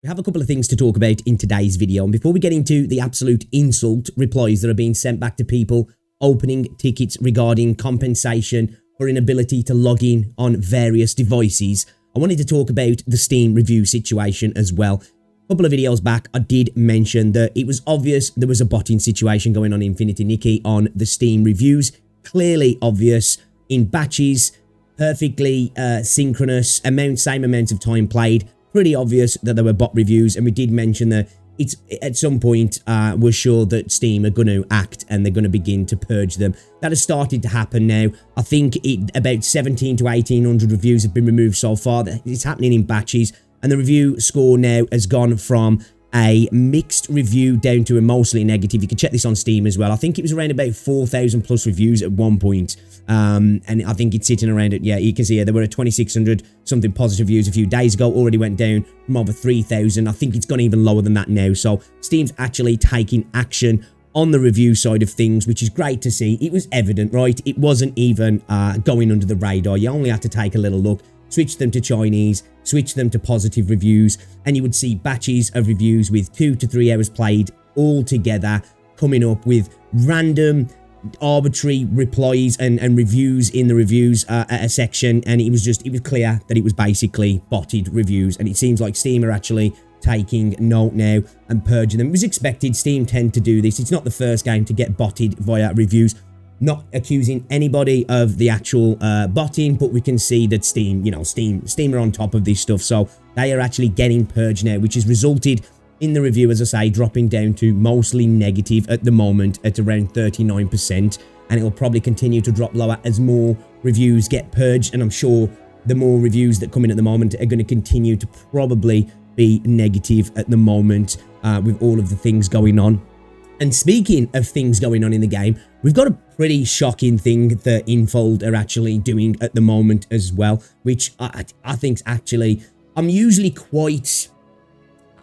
We have a couple of things to talk about in today's video, and before we get into the absolute insult replies that are being sent back to people opening tickets regarding compensation for inability to log in on various devices, I wanted to talk about the Steam review situation as well. A couple of videos back, I did mention that it was obvious there was a botting situation going on in Infinity Nikki on the Steam reviews. Clearly obvious in batches, perfectly synchronous, same amount of time played. Pretty obvious that there were bot reviews, and we did mention that it's at some point we're sure that Steam are going to act and they're going to begin to purge them. That has started to happen now. I think about 17 to 1800 reviews have been removed so far. It's happening in batches, and the review score now has gone from a mixed review down to a mostly negative. You can check this on Steam as well. I think it was around about 4,000 plus reviews at one point. And I think it's sitting around it. Yeah, you can see here there were at 2,600 something positive reviews a few days ago. Already went down from over 3,000. I think it's gone even lower than that now. So Steam's actually taking action on the review side of things, which is great to see. It was evident, right? It wasn't even going under the radar. You only had to take a little look, switch them to Chinese, switch them to positive reviews, and you would see batches of reviews with 2 to 3 hours played all together coming up with random arbitrary replies and reviews in the reviews section, and it was clear that it was basically botted reviews, and it seems like Steam are actually taking note now and purging them. It was expected. Steam tend to do this. It's not the first game to get botted via reviews. Not accusing anybody of the actual botting, but we can see that Steam are on top of this stuff, so they are actually getting purged now, which has resulted in the review, as I say, dropping down to mostly negative at the moment at around 39%, and it will probably continue to drop lower as more reviews get purged, and I'm sure the more reviews that come in at the moment are going to continue to probably be negative at the moment with all of the things going on. And speaking of things going on in the game, we've got a pretty shocking thing that Infold are actually doing at the moment as well, which I think's actually, I'm usually quite,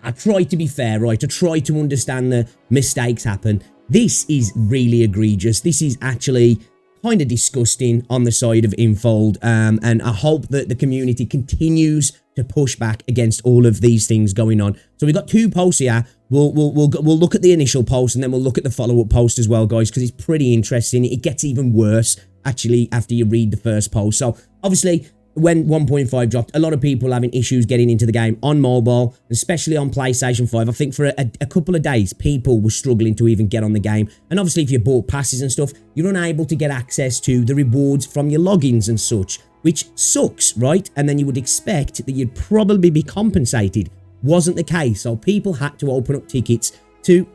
I try to be fair, right? I try to understand the mistakes happen. This is really egregious. This is actually kind of disgusting on the side of Infold, and I hope that the community continues to push back against all of these things going on. So we've got two posts here. We'll look at the initial post, and then we'll look at the follow-up post as well, guys, because it's pretty interesting. It gets even worse, actually, after you read the first post. So, obviously, when 1.5 dropped, a lot of people were having issues getting into the game on mobile, especially on PlayStation 5. I think for a couple of days, people were struggling to even get on the game. And obviously, if you bought passes and stuff, you're unable to get access to the rewards from your logins and such, which sucks, right? And then you would expect that you'd probably be compensated. Wasn't the case, so people had to open up tickets to,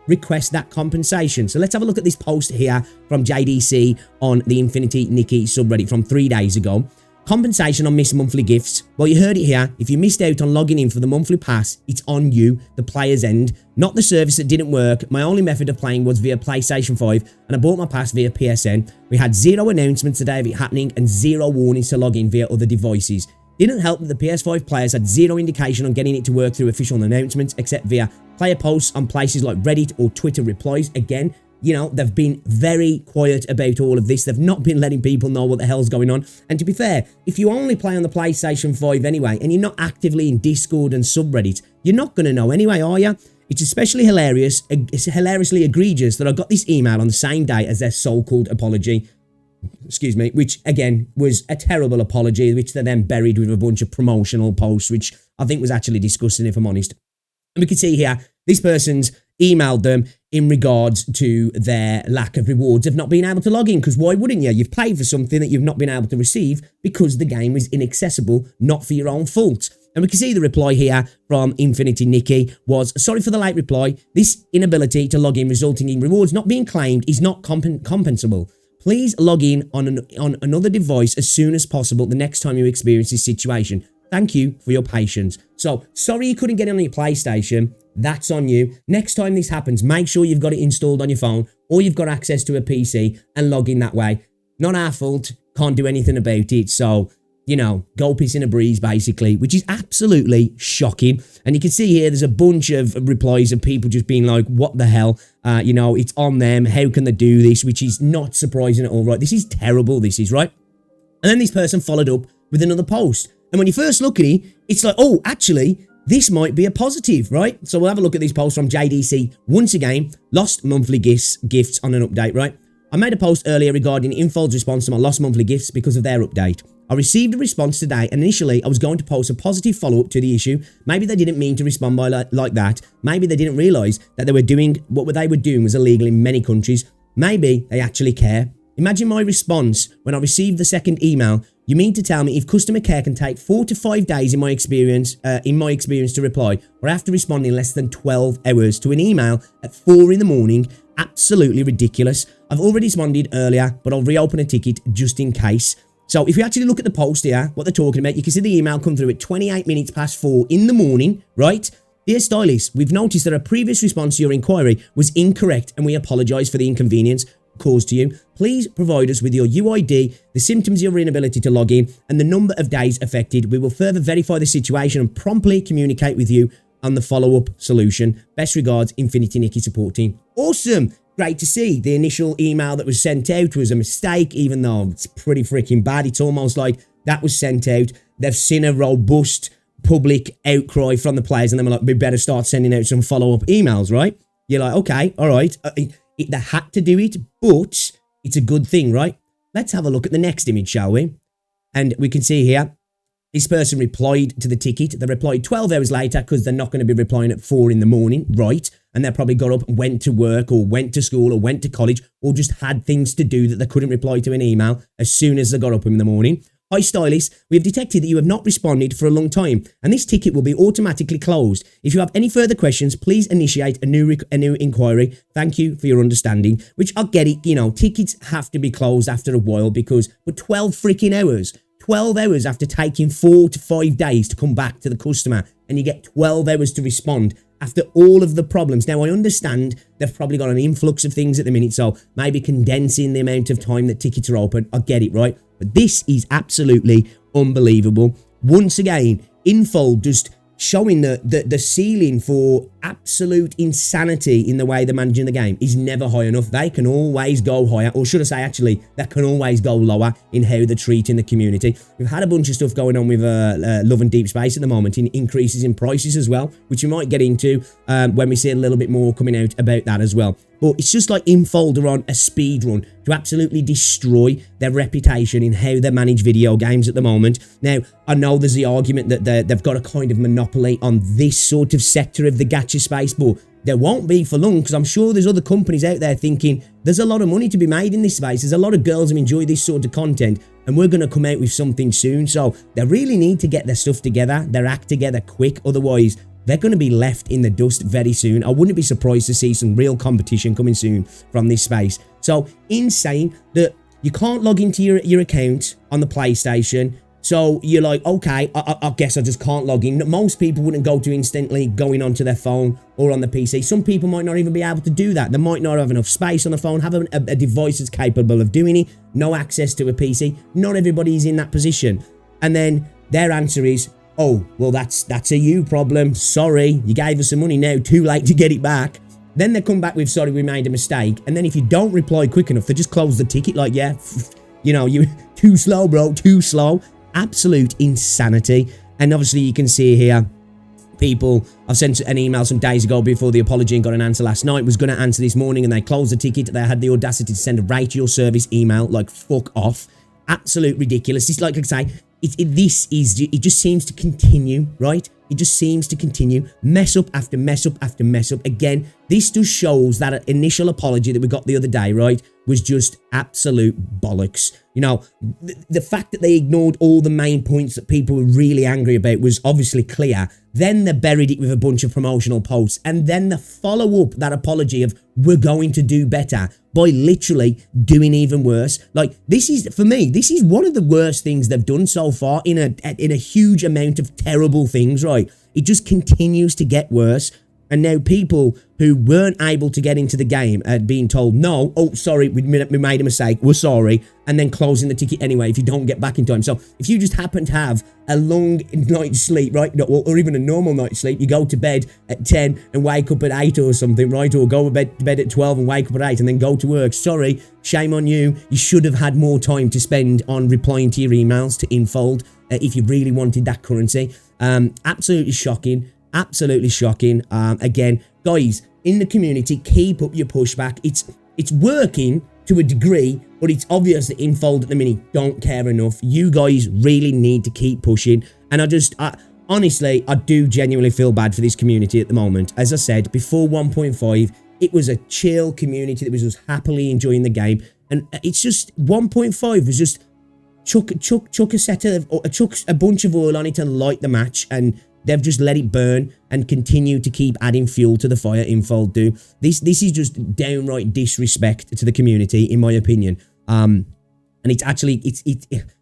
request that compensation. So let's have a look at this post here from JDC on the Infinity Nikki subreddit from 3 days ago. Compensation on missed monthly gifts. Well, you heard it here. If you missed out on logging in for the monthly pass, it's on you, the player's end, not the service that didn't work. My only method of playing was via PlayStation 5, and I bought my pass via PSN. We had 0 announcements today of it happening and 0 warnings to log in via other devices. Didn't help that the PS5 players had 0 indication on getting it to work through official announcements, except via player posts on places like Reddit or Twitter replies. Again, they've been very quiet about all of this. They've not been letting people know what the hell's going on. And to be fair, if you only play on the PlayStation 5 anyway, and you're not actively in Discord and subreddits, you're not going to know anyway, are you? It's especially hilarious, it's hilariously egregious that I got this email on the same day as their so-called apology. Excuse me, which again was a terrible apology, which they then buried with a bunch of promotional posts, which I think was actually disgusting, if I'm honest. And we can see here, this person's emailed them in regards to their lack of rewards of not being able to log in, because why wouldn't you? You've paid for something that you've not been able to receive because the game is inaccessible, not for your own fault. And we can see the reply here from Infinity Nikki was, sorry for the late reply. This inability to log in resulting in rewards not being claimed is not compensable. Please log in on another device as soon as possible the next time you experience this situation. Thank you for your patience. So, sorry you couldn't get it on your PlayStation. That's on you. Next time this happens, make sure you've got it installed on your phone or you've got access to a PC and log in that way. Not our fault. Can't do anything about it. So, go piss in a breeze, basically, which is absolutely shocking. And you can see here, there's a bunch of replies of people just being like, what the hell? It's on them. How can they do this? Which is not surprising at all, right? This is terrible. This is, right? And then this person followed up with another post. And when you first look at it, it's like, oh, actually, this might be a positive, right? So we'll have a look at these posts from JDC. Once again, lost monthly gifts on an update, right? I made a post earlier regarding Infold's response to my lost monthly gifts because of their update. I received a response today, and initially I was going to post a positive follow-up to the issue. Maybe they didn't mean to respond by like that. Maybe they didn't realise that they were doing what they were doing was illegal in many countries. Maybe they actually care. Imagine my response when I received the second email. You mean to tell me if customer care can take 4 to 5 days in my experience to reply, or I have to respond in less than 12 hours to an email at 4 in the morning? Absolutely ridiculous. I've already responded earlier, but I'll reopen a ticket just in case. So if you actually look at the post here, what they're talking about, you can see the email come through at 28 minutes past 4 in the morning, right? Dear Stylist, we've noticed that a previous response to your inquiry was incorrect and we apologise for the inconvenience caused to you. Please provide us with your UID, the symptoms of your inability to log in, and the number of days affected. We will further verify the situation and promptly communicate with you on the follow-up solution. Best regards, Infinity Nikki support team. Awesome. Great to see. The initial email that was sent out was a mistake, even though it's pretty freaking bad. It's almost like that was sent out. They've seen a robust public outcry from the players, and then we're like, we better start sending out some follow-up emails, right? You're like, okay, all right. They had to do it, but it's a good thing, right? Let's have a look at the next image, shall we? And we can see here, this person replied to the ticket. They replied 12 hours later because they're not going to be replying at 4 in the morning, right? And they probably got up and went to work or went to school or went to college or just had things to do that they couldn't reply to an email as soon as they got up in the morning. Hi Stylist, we have detected that you have not responded for a long time and this ticket will be automatically closed. If you have any further questions, please initiate a new inquiry. Thank you for your understanding, which I get it, you know, tickets have to be closed after a while because for 12 freaking hours, 12 hours after taking 4 to 5 days to come back to the customer and you get 12 hours to respond after all of the problems. Now, I understand they've probably got an influx of things at the minute, so maybe condensing the amount of time that tickets are open. I get it, right? But this is absolutely unbelievable. Once again, Infold just showing the ceiling for absolute insanity in the way they're managing the game is never high enough. They can always go higher, or should I say actually, they can always go lower in how they're treating the community. We've had a bunch of stuff going on with Love and Deep Space at the moment, in increases in prices as well, which we might get into when we see a little bit more coming out about that as well. But it's just like Infold are on a speed run to absolutely destroy their reputation in how they manage video games at the moment. Now, I know there's the argument that they've got a kind of monopoly on this sort of sector of the gacha space, but there won't be for long because I'm sure there's other companies out there thinking there's a lot of money to be made in this space. There's a lot of girls who enjoy this sort of content and we're going to come out with something soon. So they really need to get their stuff together, their act together quick. Otherwise, they're going to be left in the dust very soon. I wouldn't be surprised to see some real competition coming soon from this space. So insane that you can't log into your account on the PlayStation. So you're like, okay, I guess I just can't log in. Most people wouldn't go to instantly going onto their phone or on the PC. Some people might not even be able to do that. They might not have enough space on the phone, have a device that's capable of doing it, no access to a PC. Not everybody's in that position. And then their answer is, oh, well, that's a you problem. Sorry, you gave us some money now, too late to get it back. Then they come back with, sorry, we made a mistake. And then if you don't reply quick enough, they just close the ticket like, yeah, you know, you're too slow, bro, too slow. Absolute insanity. And obviously you can see here, people, I've sent an email some days ago before the apology and got an answer last night, was going to answer this morning and they closed the ticket. They had the audacity to send a rate your service email, like fuck off. Absolute ridiculous. It's like I say, it just seems to continue, right? It just seems to continue. Mess up after mess up after mess up. Again, this just shows that initial apology that we got the other day, right, was just absolute bollocks. You know, the fact that they ignored all the main points that people were really angry about was obviously clear. Then they buried it with a bunch of promotional posts. And then the follow-up, that apology of, we're going to do better, by literally doing even worse. Like, this is, for me, this is one of the worst things they've done so far in a huge amount of terrible things, right? It just continues to get worse. And now people who weren't able to get into the game are being told, no, oh, sorry, we made a mistake, we're sorry, and then closing the ticket anyway if you don't get back in time. So if you just happen to have a long night's sleep, right, or even a normal night's sleep, you go to bed at 10 and wake up at 8 or something, right, or go to bed at 12 and wake up at 8 and then go to work, sorry, shame on you. You should have had more time to spend on replying to your emails to Infold if you really wanted that currency. Absolutely shocking. Absolutely shocking. Again, guys, in the community, keep up your pushback. It's working to a degree, but it's obvious that Infold at the minute don't care enough. You guys really need to keep pushing. And honestly, I do genuinely feel bad for this community at the moment. As I said, before 1.5, it was a chill community that was just happily enjoying the game. And it's just 1.5 was just chuck a bunch of oil on it and light the match, and they've just let it burn and continue to keep adding fuel to the fire. Infold do. This is just downright disrespect to the community, in my opinion. And it's actually,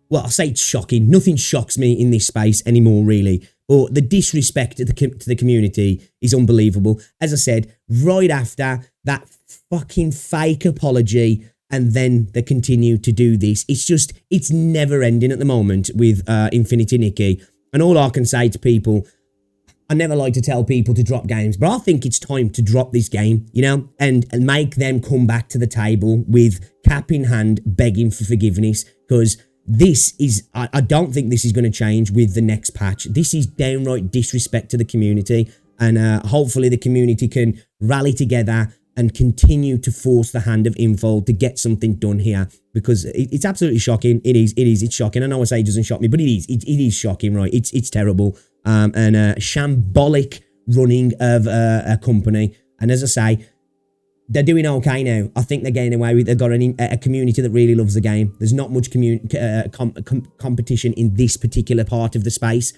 well, I say it's shocking. Nothing shocks me in this space anymore, really. But the disrespect to the community is unbelievable. As I said, right after that fucking fake apology, and then they continue to do this. It's never ending at the moment with Infinity Nikki. And all I can say to people, I never like to tell people to drop games, but I think it's time to drop this game, you know, and make them come back to the table with cap in hand, begging for forgiveness, because this is, I don't think this is going to change with the next patch. This is downright disrespect to the community, and hopefully the community can rally together and continue to force the hand of Infold to get something done here, because it's absolutely shocking. It's shocking. I know I say it doesn't shock me, but it is shocking, right? It's terrible. And shambolic running of a company. And as I say, they're doing okay now. I think they're getting away with. They've got a community that really loves the game. There's not much competition in this particular part of the space.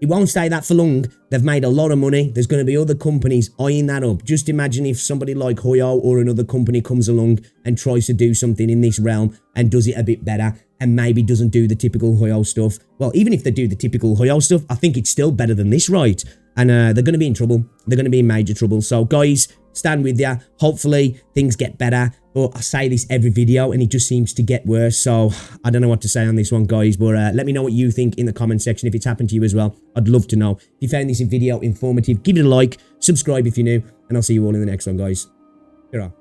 It won't stay that for long. They've made a lot of money. There's going to be other companies eyeing that up. Just imagine if somebody like Hoyo or another company comes along and tries to do something in this realm and does it a bit better, and maybe doesn't do the typical Hoyo stuff. Well, even if they do the typical Hoyo stuff, I think it's still better than this, right? And they're going to be in trouble. They're going to be in major trouble. So, guys, stand with you. Hopefully, things get better. But I say this every video, and it just seems to get worse. So, I don't know what to say on this one, guys. But let me know what you think in the comment section if it's happened to you as well. I'd love to know. If you found this video informative, give it a like, subscribe if you're new, and I'll see you all in the next one, guys. Ta-ra.